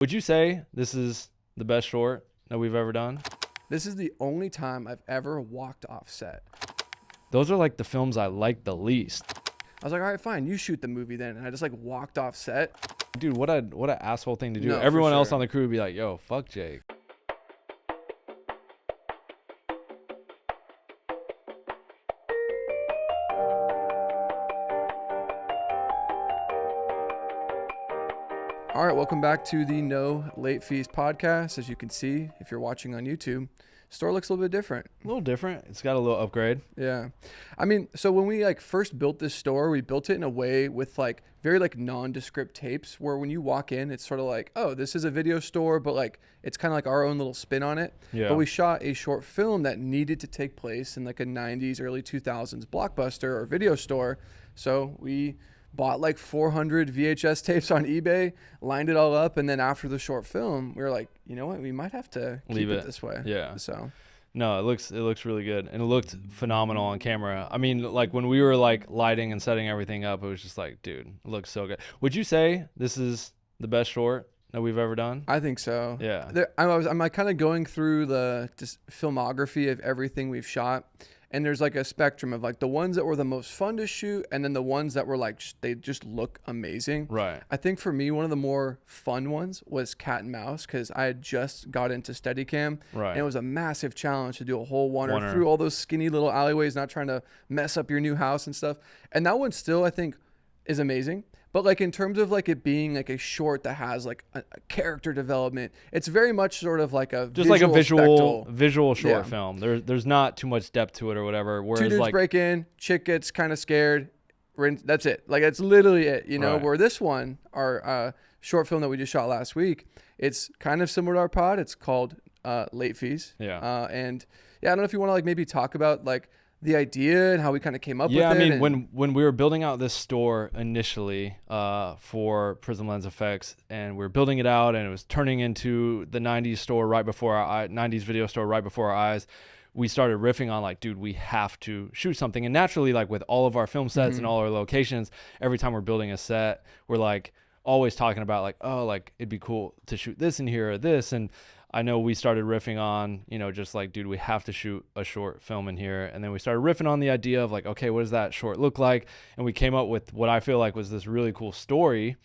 Would you say this is the best short that we've ever done? This is the only time I've ever walked off set. Those are like the films I like the least. I was like, all right, fine, you shoot the movie then. And I just like walked off set. Dude, what an asshole thing to do. No, for Everyone else sure. on the crew would be like, yo, fuck Jake. All right, welcome back to the No Late Fees podcast. As you can see, if you're watching on YouTube, store looks a little bit different. A little different. It's got a little upgrade. Yeah. I mean, so when we like first built this store, we built it in a way with like very like nondescript tapes where when you walk in, it's sort of like, oh, this is a video store, but like it's kind of like our own little spin on it. Yeah. But we shot a short film that needed to take place in like a 90s, early 2000s blockbuster or video store. So we bought like 400 VHS tapes on eBay, lined it all up, and then after the short film, we were like, you know what, we might have to keep it this way. Yeah. So No, it looks really good, and it looked phenomenal on camera. I mean, like when we were like lighting and setting everything up, it was just like, dude, it looks so good. Would you say this is the best short that we've ever done? I think so. Yeah. I'm like kind of going through the filmography of everything we've shot, and there's like a spectrum of like the ones that were the most fun to shoot, and then the ones that were like they just look amazing. Right. I think for me, one of the more fun ones was Cat and Mouse because I had just got into Steadicam, Right. and it was a massive challenge to do a whole one Oneer. through all those skinny little alleyways, not trying to mess up your new house and stuff. And that one still, I think, is amazing. But like in terms of like it being like a short that has like a character development, it's very much sort of like a Just like a visual visual short Yeah. film. There's not too much depth to it or whatever. Two Whereas dudes like break in, chick gets kind of scared. That's it. Like that's literally it. You know, Right. where this one, our short film that we just shot last week, it's kind of similar to our pod. It's called Late Fees. Yeah. And yeah, I don't know if you want to like maybe talk about like the idea and how we kind of came up with it. Yeah, I mean, and when we were building out this store initially for Prism Lens FX, and we were building it out, and it was turning into the 90s store right before our 90s video store right before our eyes, we started riffing on like, dude, we have to shoot something. And naturally, like with all of our film sets and all our locations, every time we're building a set, we're like always talking about like, oh, like it'd be cool to shoot this in here or this. And I know we started riffing on, you know, just like, dude, we have to shoot a short film in here. And then we started riffing on the idea of like, okay, what does that short look like? And we came up with what I feel like was this really cool story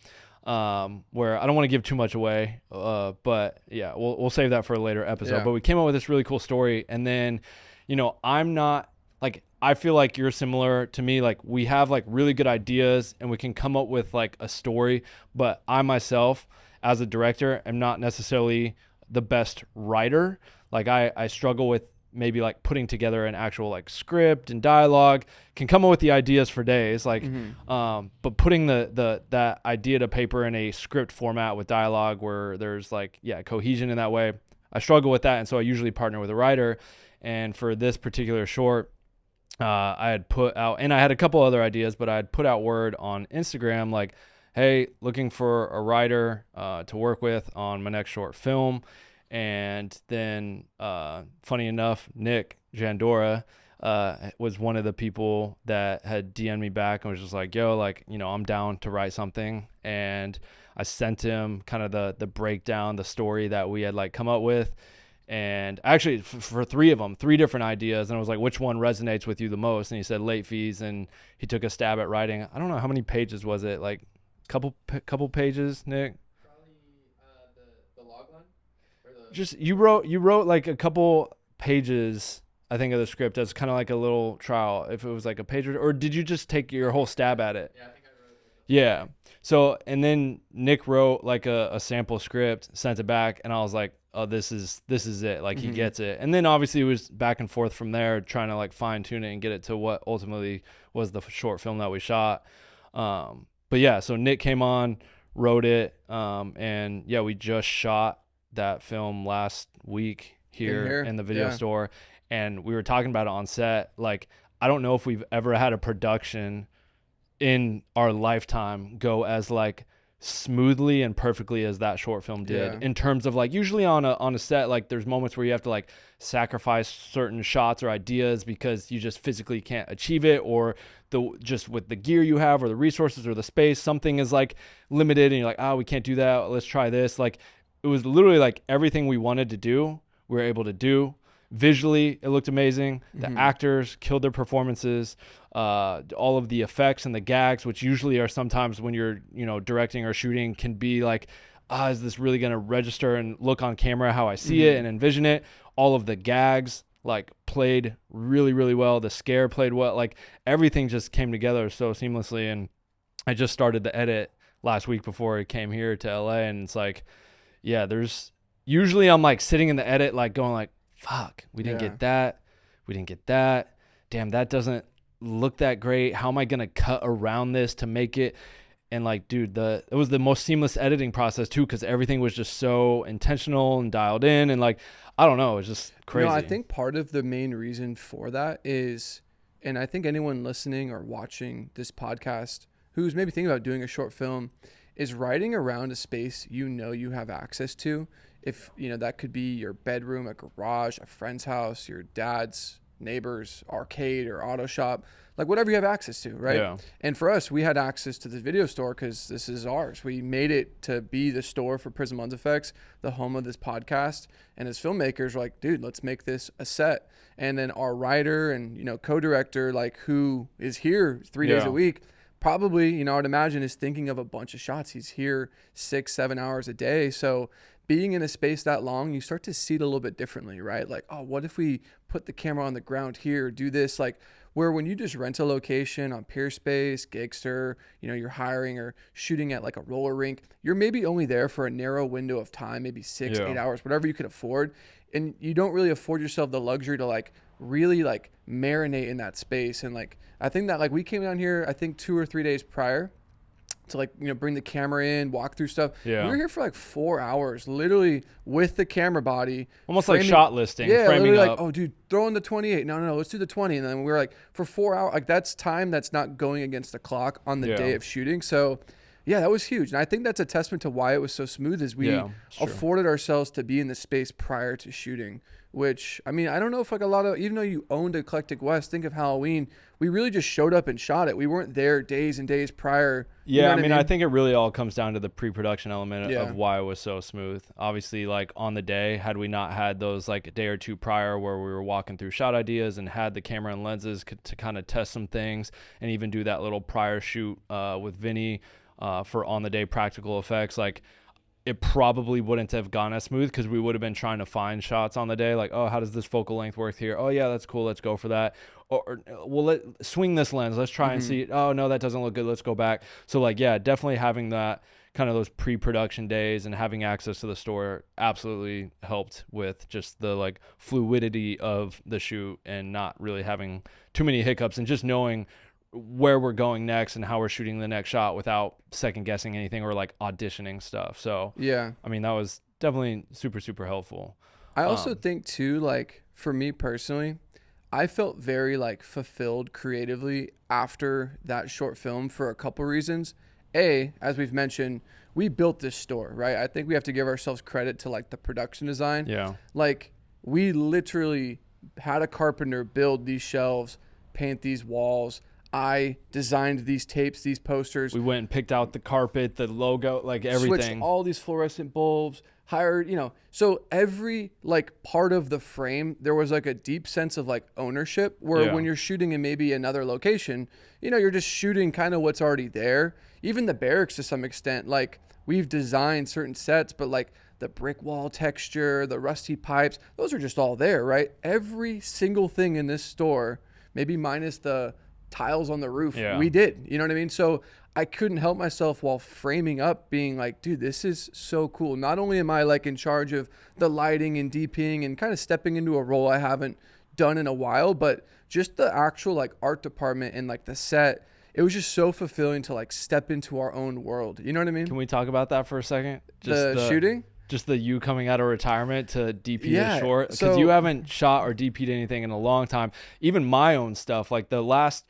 where I don't want to give too much away, but yeah, we'll save that for a later episode. Yeah. But we came up with this really cool story. And then, you know, I'm not like, I feel like you're similar to me. Like we have like really good ideas and we can come up with like a story, but I myself as a director am not necessarily the best writer. Like I struggle with maybe like putting together an actual like script and dialogue, can come up with the ideas for days, like but putting that idea to paper in a script format with dialogue where there's like cohesion in that way, I struggle with that. And so I usually partner with a writer. And for this particular short, I had put out, and I had a couple other ideas, but I had put out word on Instagram like, hey, looking for a writer to work with on my next short film. And then, funny enough, Nick Jandora was one of the people that had DM'd me back and was just like, yo, like, you know, I'm down to write something. And I sent him kind of the breakdown, the story that we had like come up with. And actually for three of them, three different ideas. And I was like, which one resonates with you the most? And he said Late Fees. And he took a stab at writing. I don't know how many pages was it? Like couple pages, Nick? probably the log line or the Just you wrote like a couple pages, I think, of the script as kind of like a little trial. If it was like a page, or did you just take your whole stab at it? Yeah, I think I wrote it. Yeah. So, and then Nick wrote like a sample script, sent it back, and I was like, oh, this is it. Like he gets it. And then obviously it was back and forth from there, trying to like fine tune it and get it to what ultimately was the short film that we shot. But yeah, so Nick came on, wrote it, and yeah, we just shot that film last week here in the video store, and we were talking about it on set. Like, I don't know if we've ever had a production in our lifetime go as like smoothly and perfectly as that short film did, in terms of like, usually on a set, like there's moments where you have to like sacrifice certain shots or ideas because you just physically can't achieve it, or just with the gear you have or the resources or the space, something is like limited and you're like, oh, we can't do that, let's try this. Like it was literally like everything we wanted to do, we were able to do. Visually, it looked amazing. The actors killed their performances. All of the effects and the gags, which usually are sometimes when you're, directing or shooting, can be like, is this really going to register and look on camera how I see it and envision it? All of the gags like played really, really well. The scare played well. Like everything just came together so seamlessly. And I just started the edit last week before I came here to LA, and it's like, yeah, usually I'm like sitting in the edit, like going like, fuck, we didn't get that. We didn't get that. Damn, that doesn't look that great. How am I going to cut around this to make it? And like, dude, it was the most seamless editing process too, because everything was just so intentional and dialed in. And like, I don't know, it was just crazy. I think part of the main reason for that is, and I think anyone listening or watching this podcast who's maybe thinking about doing a short film, is writing around a space you have access to. If, that could be your bedroom, a garage, a friend's house, your dad's neighbor's arcade or auto shop, like whatever you have access to, right? Yeah. And for us, we had access to the video store because this is ours. We made it to be the store for Prism Lens FX, the home of this podcast. And as filmmakers, we're like, dude, let's make this a set. And then our writer and, co-director, like who is here 3 days a week, probably, I would imagine is thinking of a bunch of shots. He's here 6-7 hours a day. So being in a space that long, you start to see it a little bit differently, right? Like, oh, what if we put the camera on the ground here, do this? Like, where when you just rent a location on Peerspace, Gigster, you're hiring or shooting at like a roller rink, you're maybe only there for a narrow window of time, maybe 6-8 hours, whatever you could afford. And you don't really afford yourself the luxury to like really like marinate in that space. And like, I think that like we came down here, I think 2 or 3 days prior to like, bring the camera in, walk through stuff. Yeah. We were here for like 4 hours, literally with the camera body. Almost like shot listing, framing like, up. oh, dude, throw in the 28. No, let's do the 20. And then we were like, for 4 hours, like that's time that's not going against the clock on the day of shooting. So yeah, that was huge. And I think that's a testament to why it was so smooth is we afforded ourselves to be in the space prior to shooting, which, I mean, I don't know if like a lot of, even though you owned Eclectic West, think of Halloween, we really just showed up and shot it. We weren't there days and days prior. Yeah, I mean, I think it really all comes down to the pre-production element of why it was so smooth. Obviously, like on the day, had we not had those like a day or two prior where we were walking through shot ideas and had the camera and lenses to kind of test some things and even do that little prior shoot with Vinny for on the day practical effects, like it probably wouldn't have gone as smooth because we would have been trying to find shots on the day. Like, oh, how does this focal length work here? Oh yeah, that's cool. Let's go for that. Or well, swing this lens. Let's try and see it. Oh no, that doesn't look good. Let's go back. So like, yeah, definitely having that kind of those pre-production days and having access to the store absolutely helped with just the like fluidity of the shoot and not really having too many hiccups and just knowing where we're going next and how we're shooting the next shot without second guessing anything or like auditioning stuff. So yeah, I mean, that was definitely super, super helpful. I also think too, like for me personally, I felt very like fulfilled creatively after that short film for a couple reasons. As we've mentioned, we built this store, right? I think we have to give ourselves credit to like the production design. Yeah. Like we literally had a carpenter build these shelves, paint these walls. I designed these tapes, these posters. We went and picked out the carpet, the logo, like everything. Switched all these fluorescent bulbs, hired, so every like part of the frame, there was like a deep sense of like ownership where when you're shooting in maybe another location, you're just shooting kind of what's already there. Even the barracks to some extent, like we've designed certain sets, but like the brick wall texture, the rusty pipes, those are just all there, right? Every single thing in this store, maybe minus the tiles on the roof, we did, you know what I mean? So I couldn't help myself while framing up being like, dude, this is so cool. Not only am I like in charge of the lighting and DPing and kind of stepping into a role I haven't done in a while, but just the actual like art department and like the set, it was just so fulfilling to like step into our own world. You know what I mean? Can we talk about that for a second? Just the shooting? Just the you coming out of retirement to DP a short, because so you haven't shot or DP'd anything in a long time. Even my own stuff, like the last,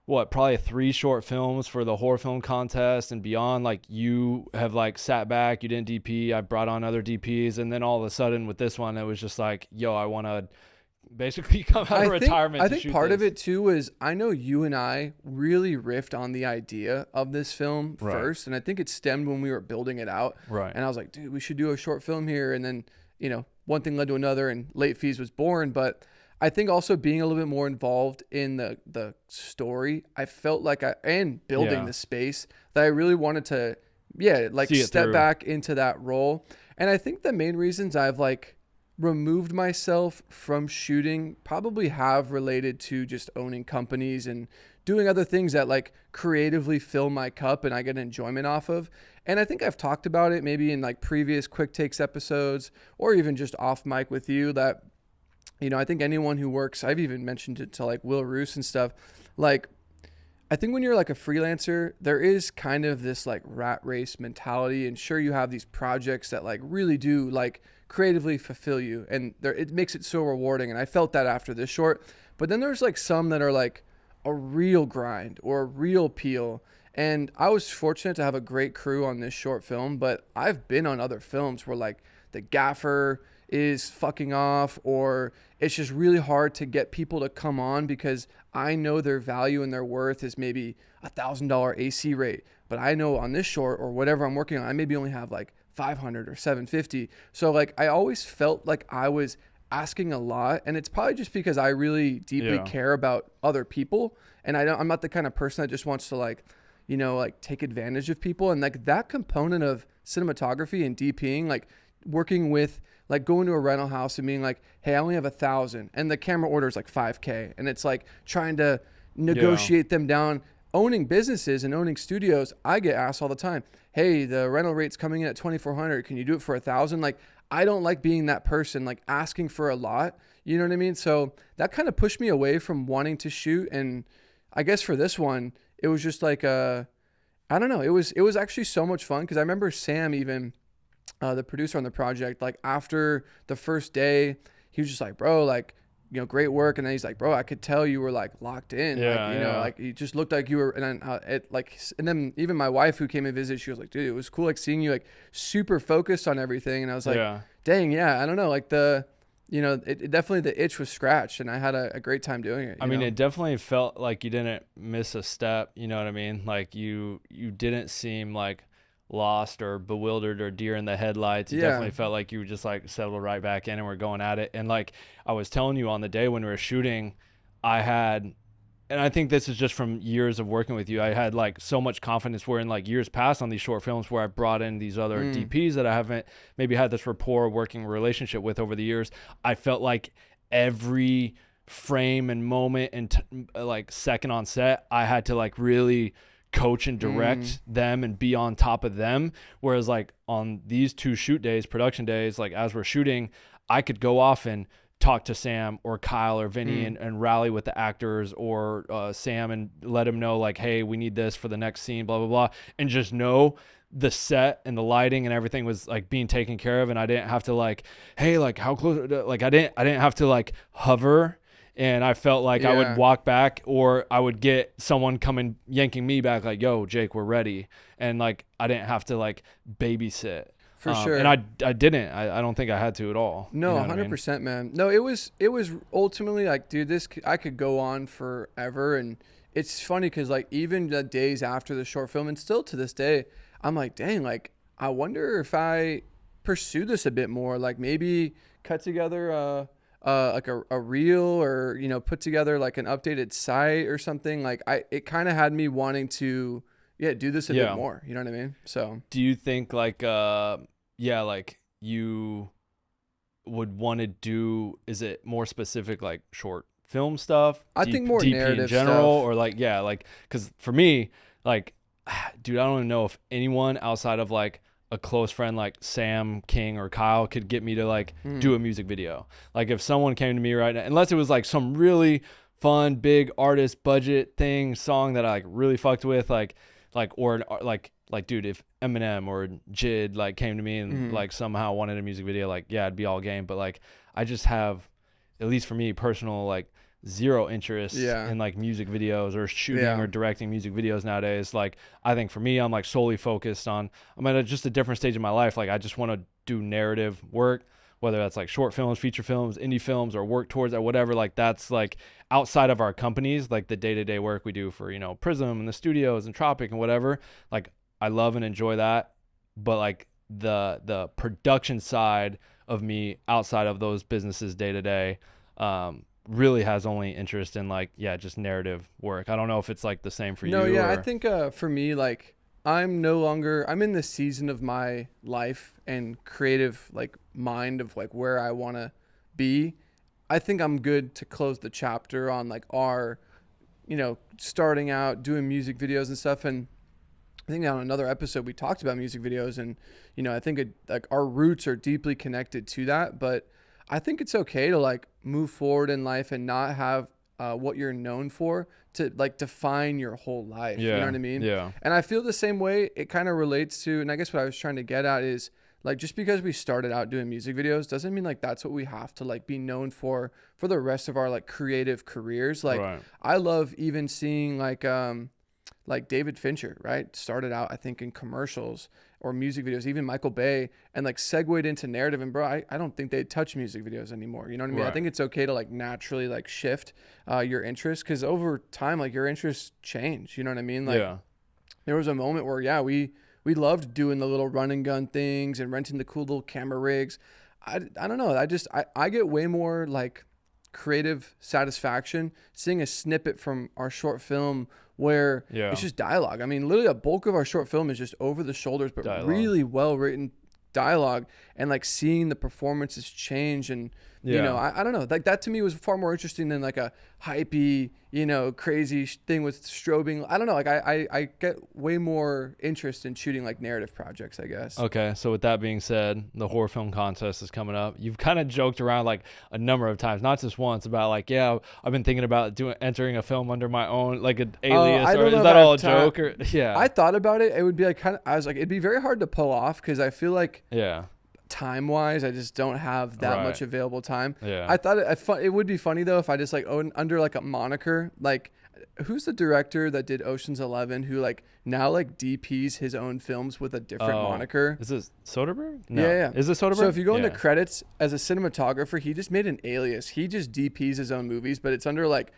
probably 3 short films for the horror film contest and beyond, like you have like sat back, you didn't DP, I brought on other DPs, and then all of a sudden with this one, it was just like, yo, I want to basically come out of retirement. I think part of it too is I know you and I really riffed on the idea of this film first, and I think it stemmed when we were building it out. Right. And I was like, dude, we should do a short film here, and then one thing led to another, and Late Fees was born. But I think also being a little bit more involved in the story, I felt like and building the space, that I really wanted to step back into that role. And I think the main reasons I've like removed myself from shooting probably have related to just owning companies and doing other things that like creatively fill my cup and I get enjoyment off of. And I think I've talked about it maybe in like previous Quick Takes episodes or even just off mic with you that, I think anyone who works, I've even mentioned it to like Will Roos and stuff, like I think when you're like a freelancer, there is kind of this like rat race mentality, and sure, you have these projects that like really do like creatively fulfill you, and it makes it so rewarding. And I felt that after this short, but then there's like some that are like a real grind or a real peel. And I was fortunate to have a great crew on this short film, but I've been on other films where like the gaffer is fucking off, or it's just really hard to get people to come on because I know their value and their worth is maybe $1,000 AC rate, but I know on this short or whatever I'm working on, I maybe only have like 500 or 750. So like I always felt like I was asking a lot, and it's probably just because I really deeply care about other people, and I'm not the kind of person that just wants to like take advantage of people. And like that component of cinematography and DPing, like working with like going to a rental house and being like, hey, I only have 1,000 and the camera order is like 5K, and it's like trying to negotiate them down. Owning businesses and owning studios, I get asked all the time, hey, the rental rate's coming in at 2,400, can you do it for 1,000? Like I don't like being that person like asking for a lot, you know what I mean? So that kind of pushed me away from wanting to shoot. And I guess for this one it was just like I don't know, it was actually so much fun, because I remember Sam, even the producer on the project, like after the first day, he was just like, bro, like, great work. And then he's like, bro, I could tell you were like locked in. Like you just looked like you were. And then and then even my wife who came and visited, she was like, dude, it was cool like seeing you like super focused on everything. And I was like, dang, yeah, I don't know, like it definitely, the itch was scratched, and I had a great time doing it. I mean, it definitely felt like you didn't miss a step. You know what I mean? Like you didn't seem like lost or bewildered or deer in the headlights. It definitely felt like you just like settled right back in and we're going at it. And like I was telling you on the day when we were shooting, and I think this is just from years of working with you, I had like so much confidence where in like years past on these short films where I brought in these other DPs that I haven't maybe had this rapport working relationship with over the years, I felt like every frame and moment and like second on set, I had to like really coach and direct them and be on top of them. Whereas like on these two shoot days, production days, like as we're shooting, I could go off and talk to Sam or Kyle or Vinny and rally with the actors, or Sam, and let him know like, hey, we need this for the next scene, blah, blah, blah. And just know the set and the lighting and everything was like being taken care of. And I didn't have to like, hey, like how close, like I didn't have to like hover. And I felt like I would walk back, or I would get someone coming, yanking me back like, yo, Jake, we're ready. And like, I didn't have to like babysit. For sure. And I didn't. I don't think I had to at all. No, 100%, man. No, it was ultimately like, dude, I could go on forever. And it's funny because like even the days after the short film, and still to this day, I'm like, dang, like I wonder if I pursue this a bit more, like maybe cut together like a reel, or put together like an updated site or something. Like it kind of had me wanting to do this a bit more, you know what I mean? So do you think like like you would want to do, is it more specific like short film stuff? I think more DP narrative in general stuff. Or like because for me, like dude, I don't even know if anyone outside of like a close friend like Sam King or Kyle could get me to like do a music video. Like if someone came to me right now, unless it was like some really fun big artist budget song that I like really fucked with, like dude, if Eminem or Jid like came to me and like somehow wanted a music video, like I'd be all game. But like I just have, at least for me, personal like zero interest in like music videos or shooting or directing music videos nowadays. Like I think for me, I'm like solely focused on, I'm at just a different stage in my life. Like I just want to do narrative work whether that's like short films, feature films, indie films, or work towards or whatever, like that's like outside of our companies, like the day-to-day work we do for, you know, Prism and the studios and Tropic and whatever. Like I love and enjoy that, but like the production side of me outside of those businesses day to day really has only interest in like, yeah, just narrative work. I don't know if it's like the same for you. No, yeah, or... I think for me, like I'm in the season of my life and creative like mind of like where I want to be. I think I'm good to close the chapter on like our, you know, starting out doing music videos and stuff. And I think on another episode we talked about music videos, and you know, I think like our roots are deeply connected to that. But I think it's okay to like move forward in life and not have what you're known for to like define your whole life. Yeah, you know what I mean? yeah. And I feel the same way. It kind of relates to, and I guess what I was trying to get at is like, just because we started out doing music videos doesn't mean like that's what we have to like be known for the rest of our like creative careers. Like Right. I love even seeing like David Fincher, right? Started out, I think, in commercials or music videos, even Michael Bay, and like segued into narrative. And bro, I don't think they touch music videos anymore. You know what I mean? Right. I think it's okay to like naturally like shift your interests, because over time, like your interests change. You know what I mean? Like there was a moment where, yeah, we loved doing the little run and gun things and renting the cool little camera rigs. I don't know. I get way more like creative satisfaction seeing a snippet from our short film where it's just dialogue. I mean, literally a bulk of our short film is just over the shoulders, but really well written dialogue, and like seeing the performances change. And you know, I don't know, like that to me was far more interesting than like a hypey, you know, crazy thing with strobing. I don't know, like I get way more interest in shooting like narrative projects, I guess. Okay, so with that being said, the horror film contest is coming up. You've kind of joked around like a number of times, not just once, about like, yeah, I've been thinking about entering a film under my own like an alias. Or is that all a joke? Or yeah, I thought about it. It would be like I was like, it'd be very hard to pull off, because I feel like time wise I just don't have that much available time. I thought it would be funny though if I just like under like a moniker, like who's the director that did Ocean's 11 who like now like DPs his own films with a different moniker? Is this Soderbergh? No. Yeah. Is this Soderbergh? So if you go into credits as a cinematographer, he just made an alias. He just DPs his own movies, but it's under like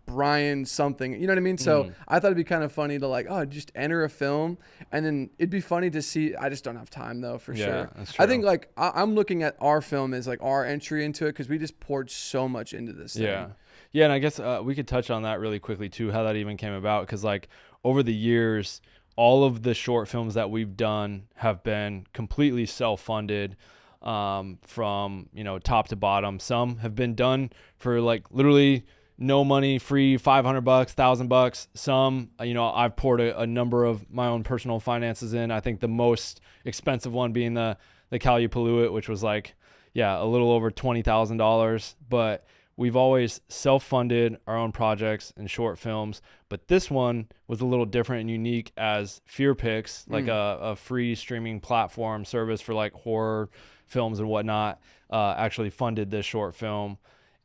Brian something, you know what I mean? So I thought it'd be kind of funny to like, just enter a film, and then it'd be funny to see. I just don't have time though, for sure. That's true. I think like I'm looking at our film as like our entry into it, because we just poured so much into this thing. Yeah, and I guess we could touch on that really quickly too, how that even came about, because like over the years, all of the short films that we've done have been completely self-funded. From, you know, top to bottom. Some have been done for like literally no money, free, $500, $1,000. Some, you know, I've poured a number of my own personal finances in. I think the most expensive one being the Calupoluit, which was like, a little over $20,000. But we've always self-funded our own projects and short films. But this one was a little different and unique, as FearPix, like a free streaming platform service for like horror films and whatnot, actually funded this short film.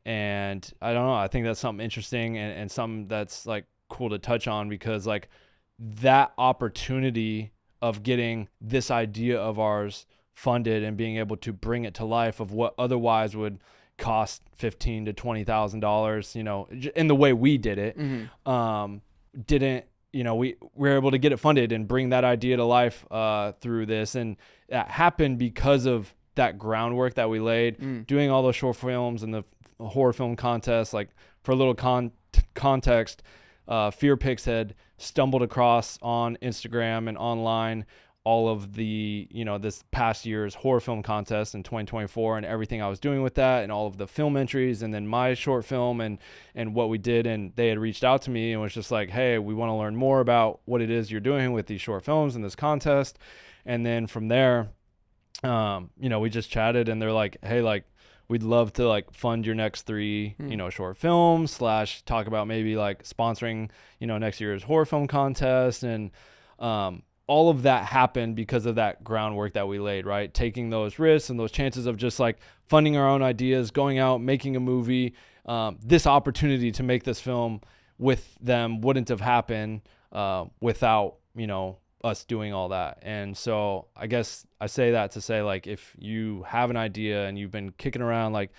And I don't know, I think that's something interesting and something that's like cool to touch on, because like that opportunity of getting this idea of ours funded and being able to bring it to life of what otherwise would cost $15,000 to $20,000, you know, in the way we did it, didn't, you know, we were able to get it funded and bring that idea to life through this. And that happened because of that groundwork that we laid, doing all those short films and the horror film contest. Like for a little context, FearPix had stumbled across on Instagram and online all of the, you know, this past year's horror film contest in 2024 and everything I was doing with that and all of the film entries and then my short film and what we did. And they had reached out to me and was just like, hey, we want to learn more about what it is you're doing with these short films and this contest. And then from there, you know, we just chatted and they're like, hey, like, we'd love to like fund your next 3, you know, short films / talk about maybe like sponsoring, you know, next year's horror film contest. And, all of that happened because of that groundwork that we laid, right? Taking those risks and those chances of just like funding our own ideas, going out, making a movie. This opportunity to make this film with them wouldn't have happened without, you know, us doing all that. And so I guess I say that to say, like, if you have an idea and you've been kicking around like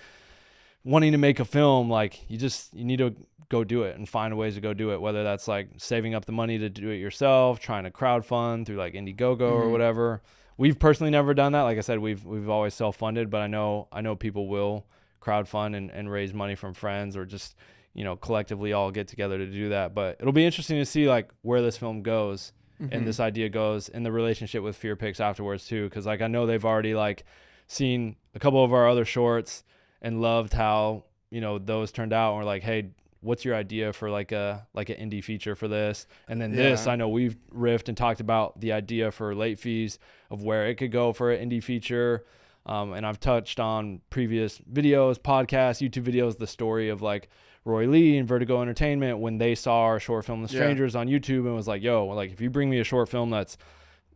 wanting to make a film, like you need to go do it and find ways to go do it, whether that's like saving up the money to do it yourself, trying to crowdfund through like Indiegogo or whatever. We've personally never done that. Like I said, we've always self-funded, but I know people will crowdfund and raise money from friends, or just, you know, collectively all get together to do that. But it'll be interesting to see like where this film goes and this idea goes, and the relationship with Fear Picks afterwards too. Cause like I know they've already like seen a couple of our other shorts and loved how, you know, those turned out, and we're like, hey, what's your idea for like an indie feature for this? And then this, I know we've riffed and talked about the idea for late fees of where it could go for an indie feature. And I've touched on previous videos, podcasts, YouTube videos, the story of like Roy Lee and Vertigo Entertainment when they saw our short film The Strangers on YouTube and was like, yo, like if you bring me a short film that's,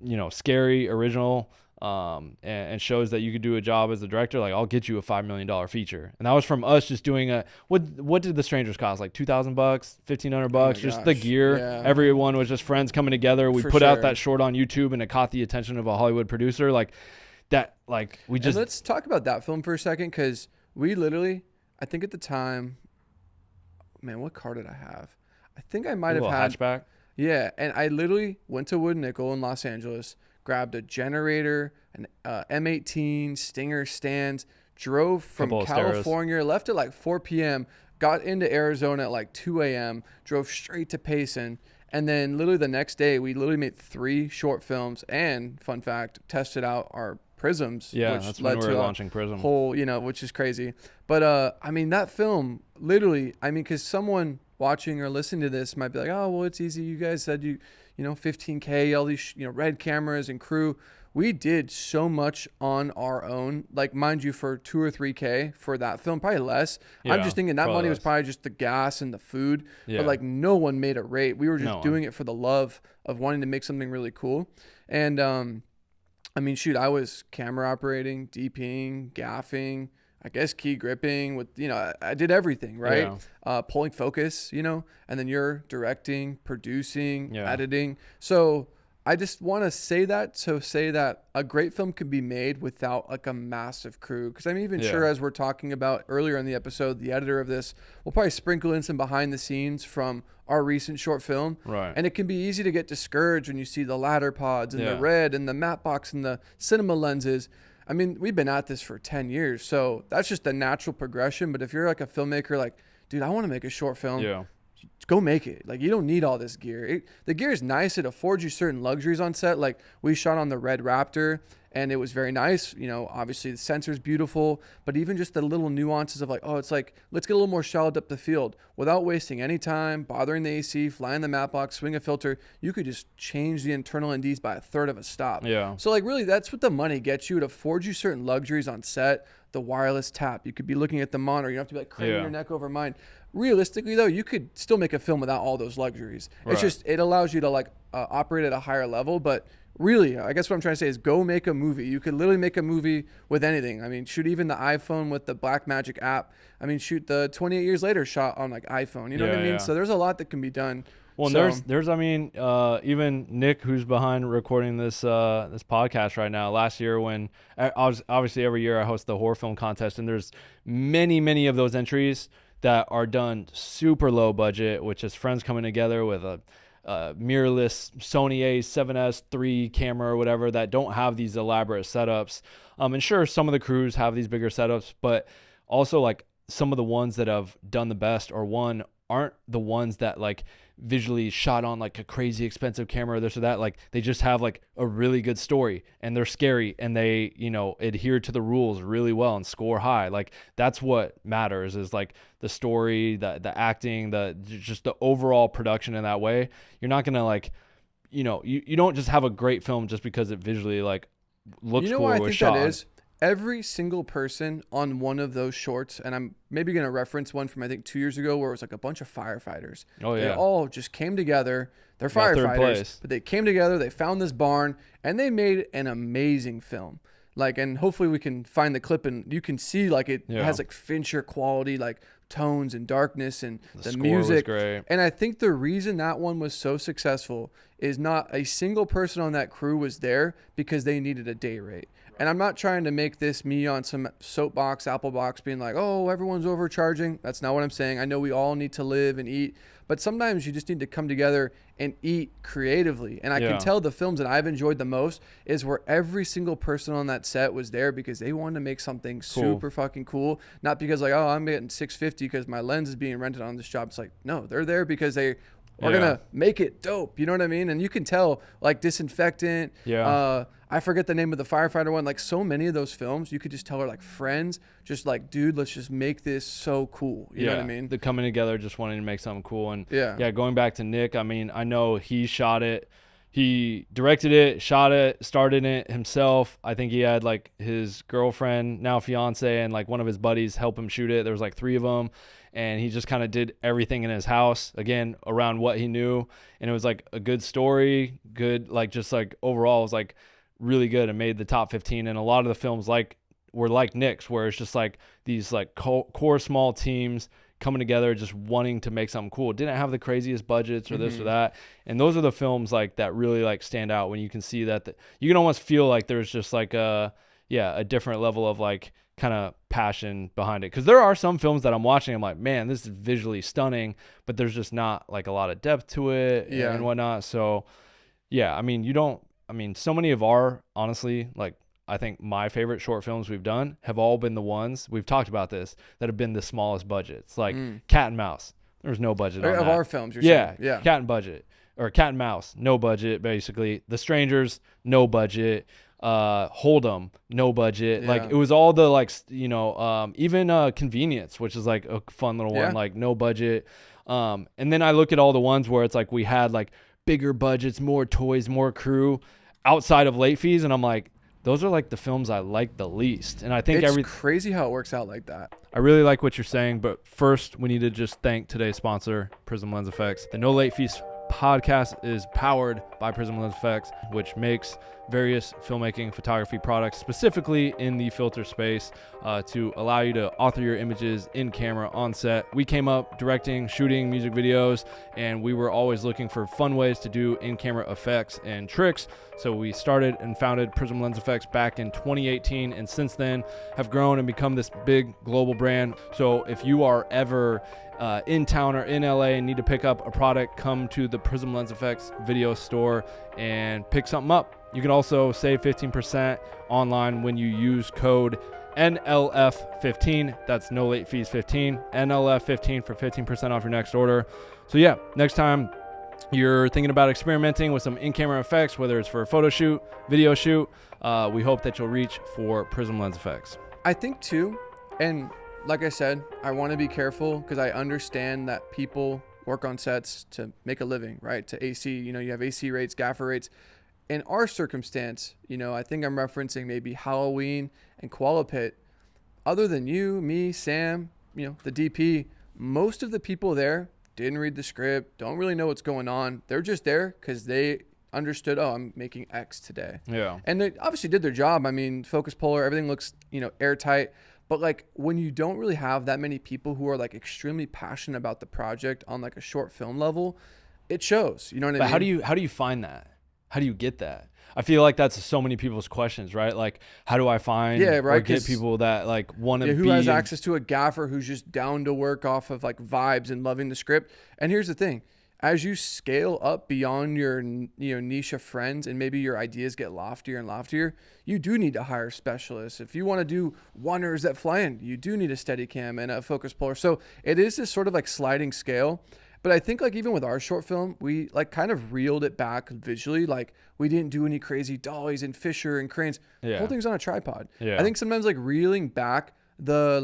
you know, scary, original, and shows that you could do a job as a director, like I'll get you a $5 million feature. And that was from us just doing what did The Strangers cost? Like $2,000, $1,500, just the gear. Yeah. Everyone was just friends coming together. We put out that short on YouTube and it caught the attention of a Hollywood producer. Like that, like we just. And let's talk about that film for a second, because we literally, I think at the time, man, what car did I have? I think I might have had hatchback. Yeah, and I literally went to Wood Nickel in Los Angeles, grabbed a generator, an M18, Stinger stands, drove from California, left at like 4 p.m., got into Arizona at like 2 a.m., drove straight to Payson, and then literally the next day, we literally made 3 short films and, fun fact, tested out our Prisms. Yeah, which that's led when we were to launching Prism. Whole, you know, which is crazy. But, I mean, that film, literally, I mean, because someone watching or listening to this might be like, oh, well, it's easy. You guys said you know, 15K, all these, you know, red cameras and crew. We did so much on our own, like, mind you, for 2 or 3K for that film, probably less. I'm just thinking that money was probably just the gas and the food, but like no one made a rate. We were just doing it for the love of wanting to make something really cool. And, I mean, shoot, I was camera operating, DPing, gaffing, I guess key gripping with, you know, I did everything, right? Pulling focus, you know, and then you're directing, producing, editing. So I just want to say that a great film can be made without like a massive crew. Cause I'm even sure, as we're talking about earlier in the episode, the editor of this will probably sprinkle in some behind the scenes from our recent short film. Right. And it can be easy to get discouraged when you see the ladder pods and the red and the matte box and the cinema lenses. I mean, we've been at this for 10 years, so that's just the natural progression. But if you're like a filmmaker, like, dude, I want to make a short film, go make it. Like, you don't need all this gear. The gear is nice. It affords you certain luxuries on set. Like, we shot on the Red Raptor, and it was very nice. You know, obviously the sensor's beautiful, but even just the little nuances of like, oh, it's like, let's get a little more shallow depth of field without wasting any time, bothering the AC, flying the matte box, swing a filter. You could just change the internal NDs by 1/3 of a stop. So like, really, that's what the money gets you. It affords you certain luxuries on set. The wireless tap, you could be looking at the monitor. You don't have to be like craning your neck over mine. Realistically though, you could still make a film without all those luxuries. It's just, it allows you to like operate at a higher level. But really, I guess what I'm trying to say is go make a movie. You could literally make a movie with anything. I mean, shoot even the iPhone with the Blackmagic app. I mean, shoot the 28 years later shot on like iPhone. You know what I mean? So there's a lot that can be done. Well, there's I mean, even Nick, who's behind recording this this podcast right now. Last year, when obviously every year I host the horror film contest, and there's many of those entries that are done super low budget, which is friends coming together with a mirrorless Sony A7S III camera or whatever that don't have these elaborate setups. And sure, some of the crews have these bigger setups, but also like some of the ones that have done the best aren't the ones that like visually shot on like a crazy expensive camera or this or that. Like they just have like a really good story, and they're scary, and they, you know, adhere to the rules really well and score high. Like that's what matters, is like the story, the acting, just the overall production in that way. You're not gonna like, you know, you don't just have a great film just because it visually like looks cool. You know what I think that is? Every single person on one of those shorts, and I'm maybe going to reference one from I think 2 years ago where it was like a bunch of firefighters. They all just came together. They're firefighters, but they came together, they found this barn, and they made an amazing film. Like, and hopefully we can find the clip and you can see like it Yeah. has like Fincher quality, like tones and darkness and the score music. was great. And I think the reason that one was so successful is not a single person on that crew was there because they needed a day rate. And I'm not trying to make this me on some soapbox, Apple box, being like, oh, everyone's overcharging. That's not what I'm saying. I know we all need to live and eat, but sometimes you just need to come together and eat creatively. And I Yeah. can tell the films that I've enjoyed the most is where every single person on that set was there because they wanted to make something super fucking cool. Not because like, oh, I'm getting $650 because my lens is being rented on this job. It's like, no, they're there because they are gonna make it dope. You know what I mean? And you can tell like Disinfectant. Yeah. I forget the name of the firefighter one. Like so many of those films, you could just tell are like friends, just like, dude, let's just make this so cool. You know what I mean? The coming together, just wanting to make something cool. And Yeah. going back to Nick, I mean, I know he shot it. He directed it, shot it, started it himself. I think he had like his girlfriend, now fiance, and like one of his buddies help him shoot it. There was like 3 of them. And he just kind of did everything in his house, again, around what he knew. And it was like a good story, good, like just like overall, it was like really good and made the top 15. And a lot of the films were like Nick's, where it's just like these like core small teams coming together, just wanting to make something cool. It didn't have the craziest budgets or this or that. And those are the films like that really like stand out when you can see that you can almost feel like there's just like a different level of like kind of passion behind it. Because there are some films that I'm watching, I'm like, man, this is visually stunning, but there's just not like a lot of depth to it and whatnot. So yeah, I mean, so many of honestly, like I think my favorite short films we've done have all been the ones, we've talked about this, that have been the smallest budgets. Like Cat and Mouse, there's no budget on Of that. our films, you're saying. Yeah. Cat and Mouse, no budget, basically. The Strangers, no budget. Hold'em, no budget. Yeah. Like it was all the like, even Convenience, which is like a fun little one, like no budget. And then I look at all the ones where it's like we had like bigger budgets, more toys, more crew outside of late fees, and I'm like, those are like the films I like the least. And I think it's crazy how it works out like that. I really like what you're saying, but first we need to just thank today's sponsor, Prism Lens FX. The No Late Fees podcast is powered by Prism Lens FX, which makes various filmmaking photography products specifically in the filter space to allow you to author your images in camera on set. We came up directing, shooting music videos, and we were always looking for fun ways to do in-camera effects and tricks. So we started and founded Prism Lens FX back in 2018, and since then have grown and become this big global brand. So if you are ever in town or in LA and need to pick up a product, come to the Prism Lens FX video store and pick something up. You can also save 15% online when you use code NLF15. That's no late fees 15. NLF15 for 15% off your next order. So yeah, next time you're thinking about experimenting with some in-camera effects, whether it's for a photo shoot, video shoot, we hope that you'll reach for Prism Lens FX. I think too, and like I said, I want to be careful because I understand that people work on sets to make a living, right? To AC, you have AC rates, gaffer rates. In our circumstance, I think I'm referencing maybe Halloween and Qualipit. Other than you, me, Sam, the DP, most of the people there didn't read the script, don't really know what's going on. They're just there because they understood, oh, I'm making X today. Yeah. And they obviously did their job. I mean, focus puller, everything looks, airtight. But like when you don't really have that many people who are like extremely passionate about the project on like a short film level, it shows. You know what I mean? How do you find that? How do you get that? I feel like that's so many people's questions, right? Like, how do I find or get people that like want to be? Who has access to a gaffer who's just down to work off of like vibes and loving the script? And here's the thing. As you scale up beyond your niche of friends and maybe your ideas get loftier and loftier, you do need to hire specialists. If you want to do oneers that fly in, you do need a Steadicam and a focus puller. So it is this sort of like sliding scale. But I think like even with our short film, we like kind of reeled it back visually. Like we didn't do any crazy dollies and Fisher and cranes. The whole thing's on a tripod. I think sometimes like reeling back the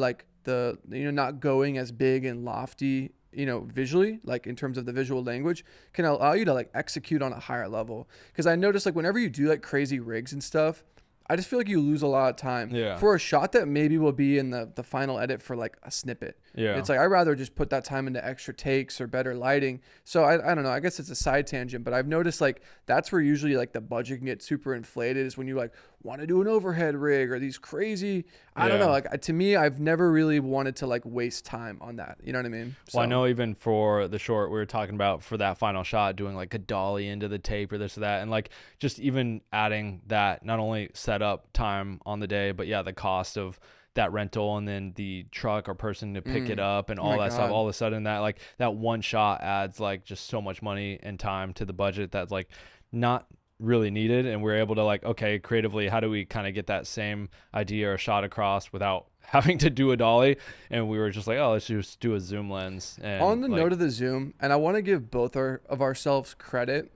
not going as big and lofty, visually, like in terms of the visual language, can allow you to like execute on a higher level. Because I noticed like whenever you do like crazy rigs and stuff, I just feel like you lose a lot of time for a shot that maybe will be in the final edit for like a snippet. It's like I'd rather just put that time into extra takes or better lighting. So I don't know. I guess it's a side tangent, but I've noticed like that's where usually like the budget can get super inflated is when you like want to do an overhead rig or these crazy, I don't Yeah. know. Like to me, I've never really wanted to like waste time on that. You know what I mean? Well, I know even for the short we were talking about for that final shot, doing like a dolly into the tape or this or that, and like just even adding that, not only set up time on the day, but yeah, the cost of that rental and then the truck or person to pick it up and Oh all my that stuff. God. All of a sudden that like that one shot adds like just so much money and time to the budget that's like not really needed. And we're able to like, okay, creatively, how do we kind of get that same idea or shot across without having to do a dolly? And we were just like, oh, let's just do a zoom lens. On And the like, note of the zoom, and I want to give both of ourselves credit.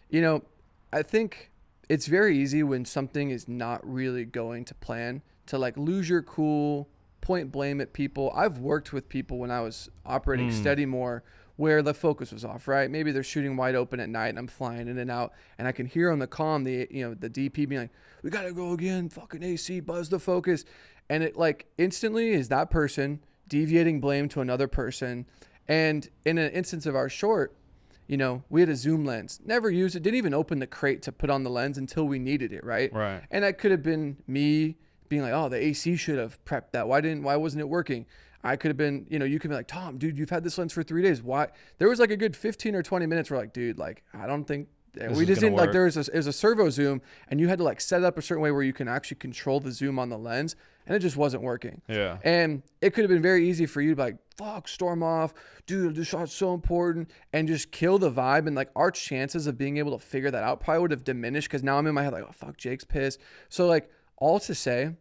You know, I think it's very easy when something is not really going to plan to like lose your cool, point blame at people. I've worked with people when I was operating steady more where the focus was off, right? Maybe they're shooting wide open at night and I'm flying in and out and I can hear on the comm the DP being like, we got to go again, fucking AC, buzz the focus. And it like instantly is that person deviating blame to another person. And in an instance of our short, we had a zoom lens, never used it, didn't even open the crate to put on the lens until we needed it, right? Right. And that could have been me being like, oh, the AC should have prepped that. Why wasn't it working? I could have been, you could be like, Tom, dude, you've had this lens for 3 days. Why? There was like a good 15 or 20 minutes where like, dude, like, I don't think we just didn't like, it was a servo zoom and you had to like set it up a certain way where you can actually control the zoom on the lens and it just wasn't working. Yeah. And it could have been very easy for you to be like, fuck, storm off, dude, this shot's so important and just kill the vibe. And like our chances of being able to figure that out probably would have diminished because now I'm in my head like, oh, fuck, Jake's pissed. So like all to say,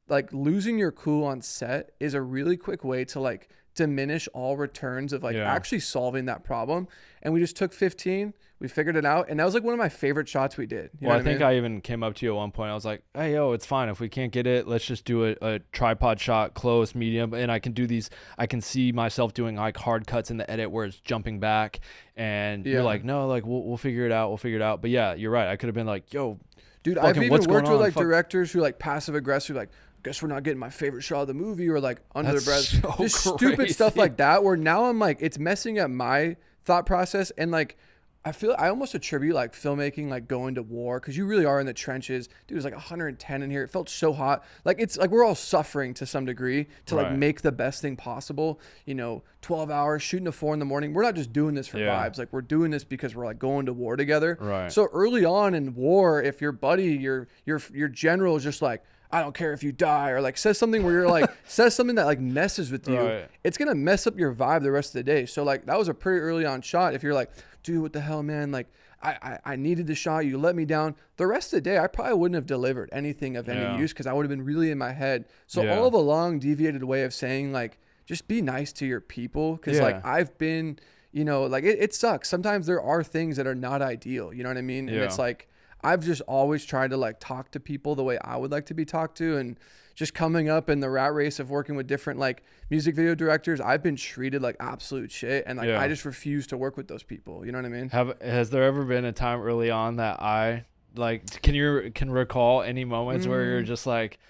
like losing your cool on set is a really quick way to like diminish all returns of like actually solving that problem. And we just took 15, we figured it out. And that was like one of my favorite shots we did. Well, I think I even came up to you at one point. I was like, hey, yo, it's fine. If we can't get it, let's just do a tripod shot, close, medium. And I can do these. I can see myself doing like hard cuts in the edit where it's jumping back. And you're like, no, like we'll figure it out. We'll figure it out. But yeah, you're right. I could have been like, yo, dude, I've even worked with like directors who like passive aggressive, like, guess we're not getting my favorite shot of the movie or like under the breath. So just stupid stuff like that where now I'm like, it's messing up my thought process. And like, I almost attribute like filmmaking, like going to war because you really are in the trenches. Dude, it was like 110 in here. It felt so hot. Like it's like we're all suffering to some degree to like make the best thing possible. 12 hours shooting to 4 a.m. We're not just doing this for vibes. Like we're doing this because we're like going to war together. Right. So early on in war, if your buddy, your general is just like, I don't care if you die, or like says something where you're like, says something that like messes with you, it's going to mess up your vibe the rest of the day. So like that was a pretty early on shot. If you're like, dude, what the hell, man? Like I needed the shot. You let me down. The rest of the day, I probably wouldn't have delivered anything of any use because I would have been really in my head. So all of a long deviated way of saying like, just be nice to your people. Cause like I've been, like it sucks. Sometimes there are things that are not ideal. You know what I mean? And it's like, I've just always tried to like talk to people the way I would like to be talked to. And just coming up in the rat race of working with different like music video directors, I've been treated like absolute shit. And like, I just refuse to work with those people. You know what I mean? Has there ever been a time early on that I like, can recall any moments where you're just like,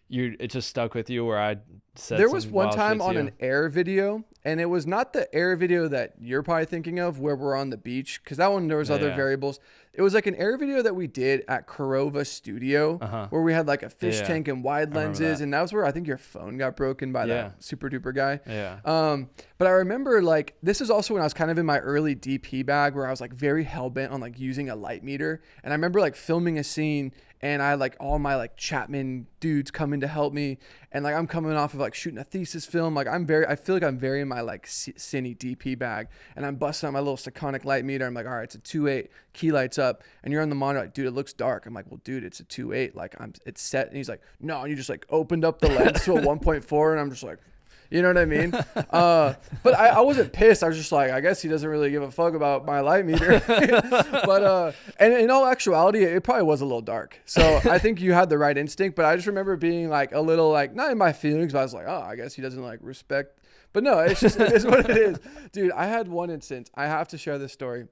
it just stuck with you where I said there was one time on an air video, and it was not the air video that you're probably thinking of where we're on the beach, because that one there was other variables. It was like an air video that we did at Corova Studio where we had like a fish tank and wide lenses, and that was where I think your phone got broken by that super duper guy. But I remember like this is also when I was kind of in my early DP bag where I was like very hell bent on like using a light meter, and I remember like filming a scene. And I like all my like Chapman dudes coming to help me. And like I'm coming off of like shooting a thesis film. Like I feel like I'm very in my like cine DP bag. And I'm busting out my little Sekonic light meter. I'm like, all right, it's a 2.8, key lights up. And you're on the monitor like, dude, it looks dark. I'm like, well, dude, it's a 2.8. Like it's set. And he's like, no. And you just like opened up the lens to a 1.4. And I'm just like, you know what I mean? But I wasn't pissed. I was just like, I guess he doesn't really give a fuck about my light meter. But and in all actuality, it probably was a little dark. So I think you had the right instinct. But I just remember being like a little like not in my feelings, but I was like, oh, I guess he doesn't like respect. But no, it's just it is what it is, dude. I had one instance. I have to share this story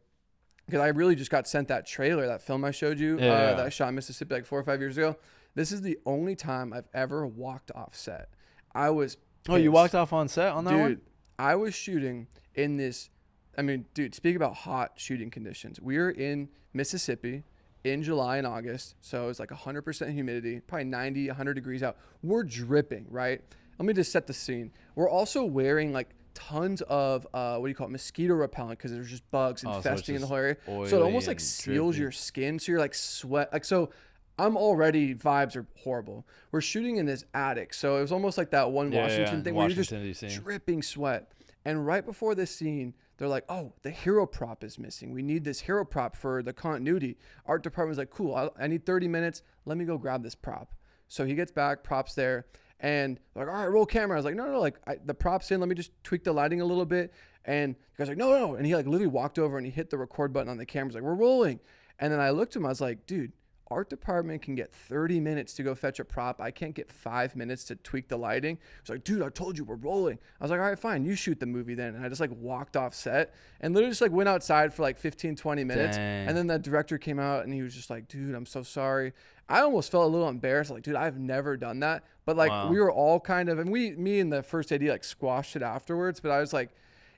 because I really just got sent that trailer, that film I showed you that I shot in Mississippi like 4 or 5 years ago. This is the only time I've ever walked off set. I was. Oh, you walked off on set on that one? Dude, I was shooting in this. I mean, dude, speak about hot shooting conditions. We were in Mississippi in July and August. So it's like 100% humidity, probably 90, 100 degrees out. We're dripping, right? Let me just set the scene. We're also wearing like tons of what do you call it, mosquito repellent, because there's just bugs infesting in the whole area. So it almost like seals your skin, so you're like sweat. Like, so I'm already, vibes are horrible. We're shooting in this attic, so it was almost like that one Washington thing where you're just dripping sweat. And right before this scene, they're like, oh, the hero prop is missing. We need this hero prop for the continuity. Art department's like, cool, I need 30 minutes. Let me go grab this prop. So he gets back, props there. And they're like, all right, roll camera. I was like, no, like the prop's in. Let me just tweak the lighting a little bit. And the guy's like, no. And he like literally walked over and he hit the record button on the camera. He's like, we're rolling. And then I looked at him. I was like, dude, art department can get 30 minutes to go fetch a prop. I can't get 5 minutes to tweak the lighting. He's like, dude, I told you we're rolling. I was like, all right, fine. You shoot the movie then. And I just like walked off set and literally just like went outside for like 15, 20 minutes. Dang. And then the director came out and he was just like, dude, I'm so sorry. I almost felt a little embarrassed. Like, dude, I've never done that. But like we were all kind of, and me and the first AD like squashed it afterwards. But I was like,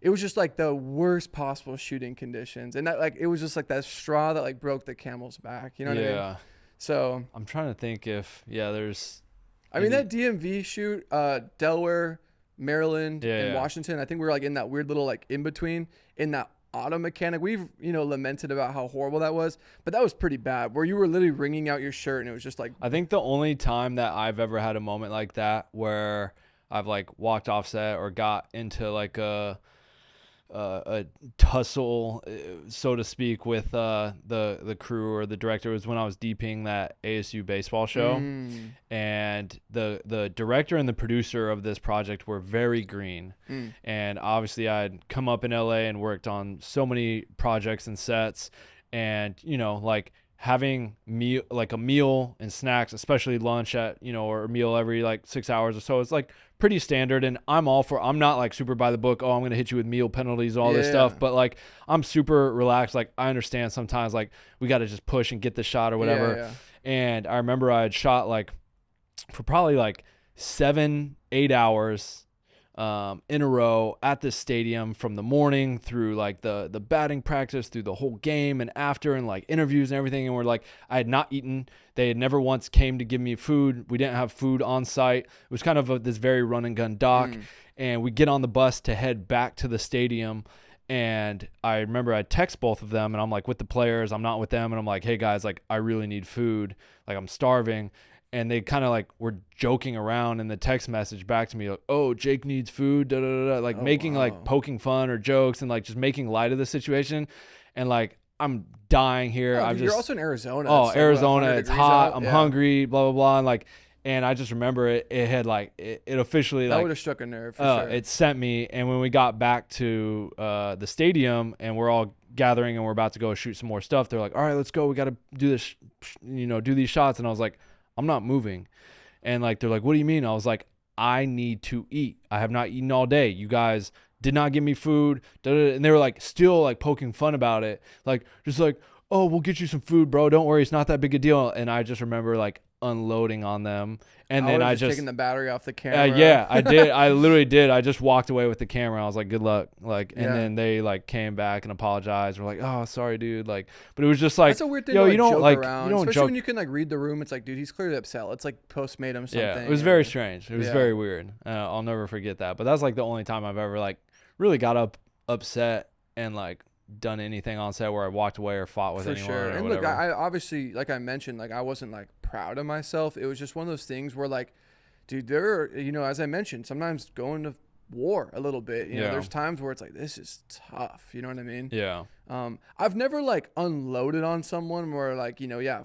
it was just like the worst possible shooting conditions. And that, like, it was just like that straw that like broke the camel's back. You know what I mean? So I'm trying to think if, there's. I mean, that DMV shoot, Delaware, Maryland, and Washington, I think we were like in that weird little like in between in that auto mechanic. We've, lamented about how horrible that was, but that was pretty bad where you were literally wringing out your shirt and it was just like. I think the only time that I've ever had a moment like that where I've like walked off set or got into like a tussle, so to speak, with the crew or the director was when I was DPing that ASU baseball show. And the director and the producer of this project were very green. And obviously I'd come up in LA and worked on so many projects and sets, and like having a meal and snacks, especially lunch at or a meal every like 6 hours or so, it's like pretty standard. And I'm not like super by the book, I'm gonna hit you with meal penalties, all this stuff, but like I'm super relaxed. Like I understand sometimes like we got to just push and get the shot or whatever. And I remember I had shot like for probably like 7-8 hours in a row at this stadium, from the morning through like the batting practice, through the whole game and after, and like interviews and everything. And we're like, I had not eaten. They had never once came to give me food. We didn't have food on site. It was kind of this very run and gun doc. And we get on the bus to head back to the stadium. And I remember I text both of them and I'm like with the players, I'm not with them. And I'm like, hey guys, like I really need food. Like I'm starving. And they kind of like were joking around in the text message back to me, like, oh, Jake needs food, da, da, da, da. Like making like poking fun or jokes and like just making light of the situation. And like, I'm dying here. You're also in Arizona. Oh, Arizona, it's hot. I'm hungry, blah, blah, blah. And like, and I just remember it had like, it officially that like. would have struck a nerve for sure. It sent me. And when we got back to the stadium and we're all gathering and we're about to go shoot some more stuff, they're like, all right, let's go. We got to do this, do these shots. And I was like, I'm not moving. And like, they're like, what do you mean? I was like, I need to eat. I have not eaten all day. You guys did not give me food. And they were like, still like poking fun about it. Like, just like, oh, we'll get you some food, bro. Don't worry. It's not that big a deal. And I just remember like unloading on them. And then I just taking the battery off the camera. Yeah, I did. I literally did. I just walked away with the camera. I was like, good luck. Like, and then they like came back and apologized. We're like, oh, sorry, dude. Like, but it was just like, that's a weird thing. Yo, to, you don't joke like, around, you don't especially joke. when you can like read the room. It's like, dude, he's clearly upset. Let's like postmate him something. Yeah, it was very strange. It was very weird. I'll never forget that. But that's like the only time I've ever like really got upset and like done anything on set where I walked away or fought with anyone. Or and whatever. look, I obviously, like I mentioned, like I wasn't like proud of myself. It was just one of those things where like, dude, there are, as I mentioned, sometimes going to war a little bit, you know, there's times where it's like, this is tough. You know what I mean? Yeah. I've never like unloaded on someone where like,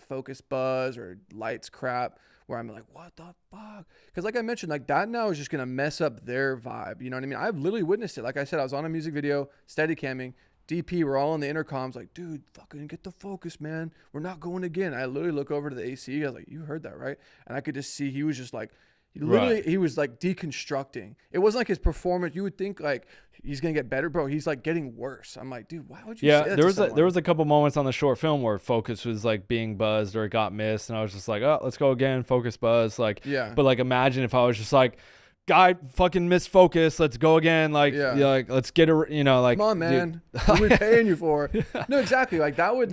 focus buzz or lights crap where I'm like, what the fuck? Because like I mentioned, like that now is just going to mess up their vibe. You know what I mean? I've literally witnessed it. Like I said, I was on a music video, steady camming, DP, we're all on the intercoms like, dude, fucking get the focus, man. We're not going again. I literally look over to the AC. I was like, you heard that, right? And I could just see he was just like, he was like deconstructing. It wasn't like his performance. You would think like he's gonna get better, bro. He's like getting worse. I'm like, dude, why would you? Say that there was a couple moments on the short film where focus was like being buzzed or it got missed, and I was just like, oh, let's go again, focus buzz, like, but like imagine if I was just like, guy fucking missed focus. Let's go again. Like, Yeah. yeah, like let's get a, like, come on, man. What are we paying you for? No, exactly. Like that would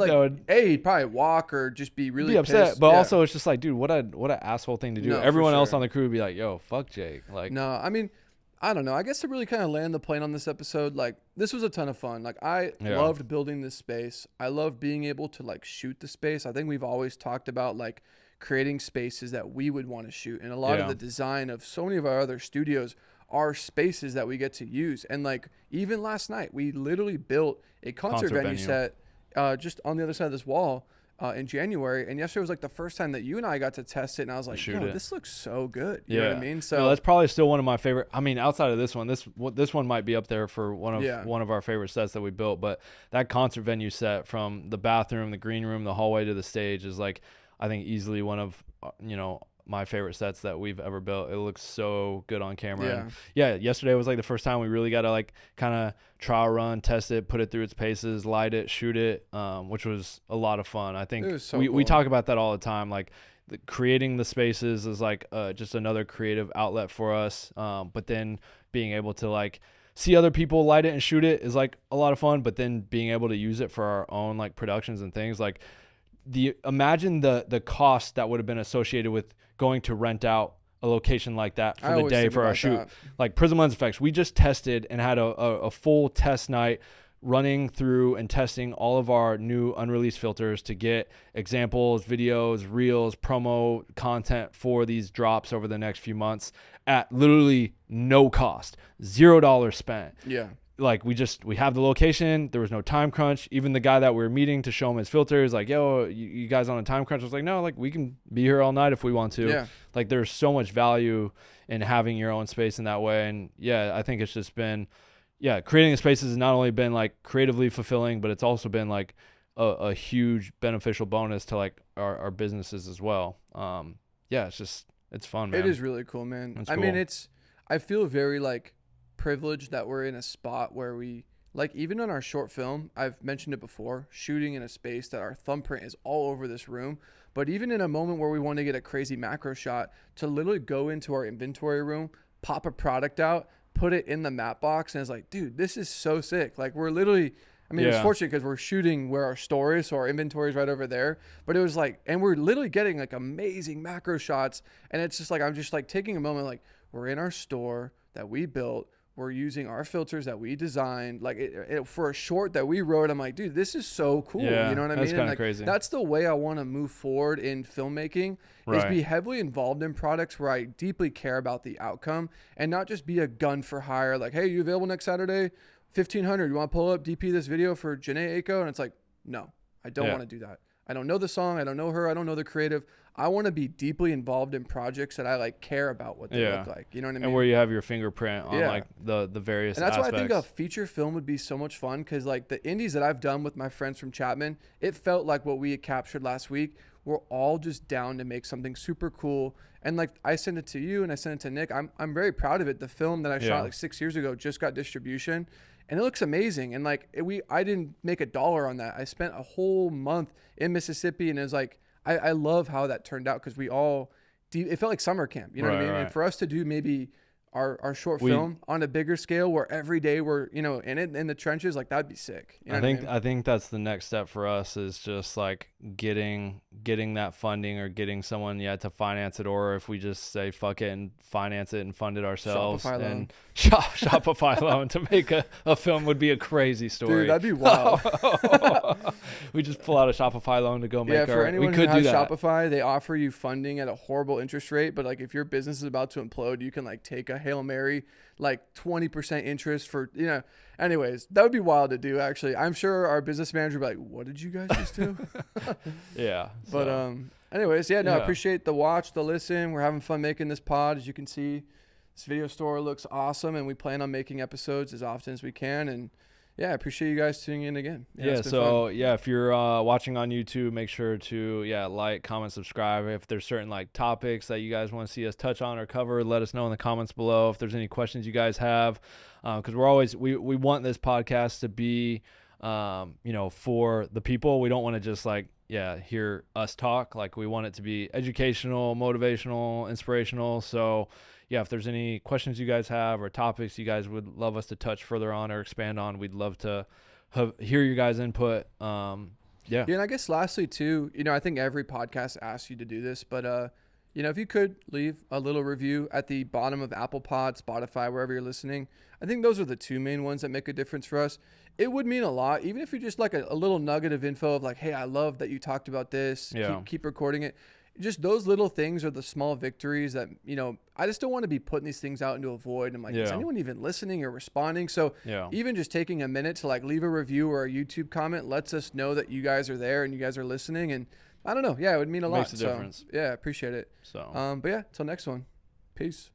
he'd probably walk or just be really be upset. pissed. But Yeah. also it's just like, dude, what an asshole thing to do. No, for Everyone else sure. on the crew would be like, yo, fuck Jake. Like, No, I mean, I don't know. I guess to really kind of land the plane on this episode, like this was a ton of fun. Like I loved building this space. I love being able to like shoot the space. I think we've always talked about like creating spaces that we would want to shoot. And a lot of the design of so many of our other studios are spaces that we get to use. And like even last night, we literally built a concert venue set just on the other side of this wall. In January, and yesterday was like the first time that you and I got to test it, and I was like, "Yo, this looks so good." You know what I mean? So that's probably still one of my favorite. I mean, outside of this one, this one might be up there for one of our favorite sets that we built. But that concert venue set, from the bathroom, the green room, the hallway to the stage, is like, I think easily one of my favorite sets that we've ever built. It looks so good on camera. And yesterday was like the first time we really got to like kind of trial run, test it, put it through its paces, light it, shoot it, which was a lot of fun. I think we talk about that all the time. Like creating the spaces is like just another creative outlet for us. But then being able to like see other people light it and shoot it is like a lot of fun. But then being able to use it for our own like productions and things, like imagine the cost that would have been associated with going to rent out a location like that for the day for our shoot. Like Prism Lens FX, we just tested and had a full test night running through and testing all of our new unreleased filters to get examples, videos, reels, promo content for these drops over the next few months at literally no cost, $0 spent. Yeah. Like we have the location. There was no time crunch. Even the guy that we were meeting to show him his filters, like, yo, you guys on a time crunch? I was like, no, like we can be here all night if we want to. Yeah. Like there's so much value in having your own space in that way. And yeah, I think it's just been, creating the spaces has not only been like creatively fulfilling, but it's also been like a huge beneficial bonus to like our businesses as well. It's fun, man. It is really cool, man. I mean, I feel very like privileged that we're in a spot where we, like, even on our short film, I've mentioned it before, shooting in a space that our thumbprint is all over this room. But even in a moment where we want to get a crazy macro shot, to literally go into our inventory room, pop a product out, put it in the matte box, and it's like, dude, this is so sick. Like we're literally, I mean, it's fortunate because we're shooting where our store is, so our inventory is right over there. But it was like, and we're literally getting like amazing macro shots. And it's just like, I'm just like taking a moment, like we're in our store that we built. We're using our filters that we designed, like for a short that we wrote. I'm like, dude, this is so cool. Yeah, you know what I mean? That's kind of like, crazy. That's the way I want to move forward in filmmaking, is be heavily involved in products where I deeply care about the outcome and not just be a gun for hire. Like, hey, you available next Saturday? 1,500. You want to pull up DP this video for Janae Aiko? And it's like, no, I don't want to do that. I don't know the song. I don't know her. I don't know the creative. I want to be deeply involved in projects that I like care about what they look like. You know what I mean? And where you have your fingerprint on like the various And that's aspects. why I think a feature film would be so much fun, because like the indies that I've done with my friends from Chapman, it felt like what we had captured last week. We're all just down to make something super cool. And like I sent it to you and I sent it to Nick. I'm very proud of it. The film that I shot like 6 years ago just got distribution. And it looks amazing. And like I didn't make $1 on that. I spent a whole month in Mississippi, and it was like, I love how that turned out, because it felt like summer camp, you know what I mean? And for us to do maybe our short film on a bigger scale, where every day we're, in the trenches, like that'd be sick. You know I think that's the next step for us, is just like getting that funding, or getting someone to finance it, or if we just say fuck it and finance it and fund it ourselves. Shopify loan. Shopify loan to make a film would be a crazy story. Dude, that'd be wild. We just pull out a Shopify loan to go make for anyone we who could has do that. Shopify, they offer you funding at a horrible interest rate, but like if your business is about to implode, you can like take a Hail Mary, like 20% interest for, anyways, that would be wild to do. Actually, I'm sure our business manager would be like, what did you guys just do? But anyways, I appreciate the watch, the listen. We're having fun making this pod. As you can see, this video store looks awesome, and we plan on making episodes as often as we can. And I appreciate you guys tuning in again. If you're watching on YouTube, make sure to like, comment, subscribe. If there's certain like topics that you guys want to see us touch on or cover, let us know in the comments below. If there's any questions you guys have, because we want this podcast to be for the people. We don't want to just hear us talk. Like, we want it to be educational, motivational, inspirational. So yeah, if there's any questions you guys have or topics you guys would love us to touch further on or expand on, we'd love to hear your guys' input. Yeah. Yeah, and I guess lastly too, I think every podcast asks you to do this, but if you could leave a little review at the bottom of Apple Pod, Spotify, wherever you're listening, I think those are the two main ones that make a difference for us. It would mean a lot, even if you're just like a little nugget of info of like, hey, I love that you talked about this. Yeah. Keep recording it. Just those little things are the small victories that, I just don't want to be putting these things out into a void. I'm like, is anyone even listening or responding? So even just taking a minute to like leave a review or a YouTube comment lets us know that you guys are there and you guys are listening. And I don't know. Yeah, it would mean a lot. Makes a difference. Yeah, appreciate it. So, but yeah, till next one. Peace.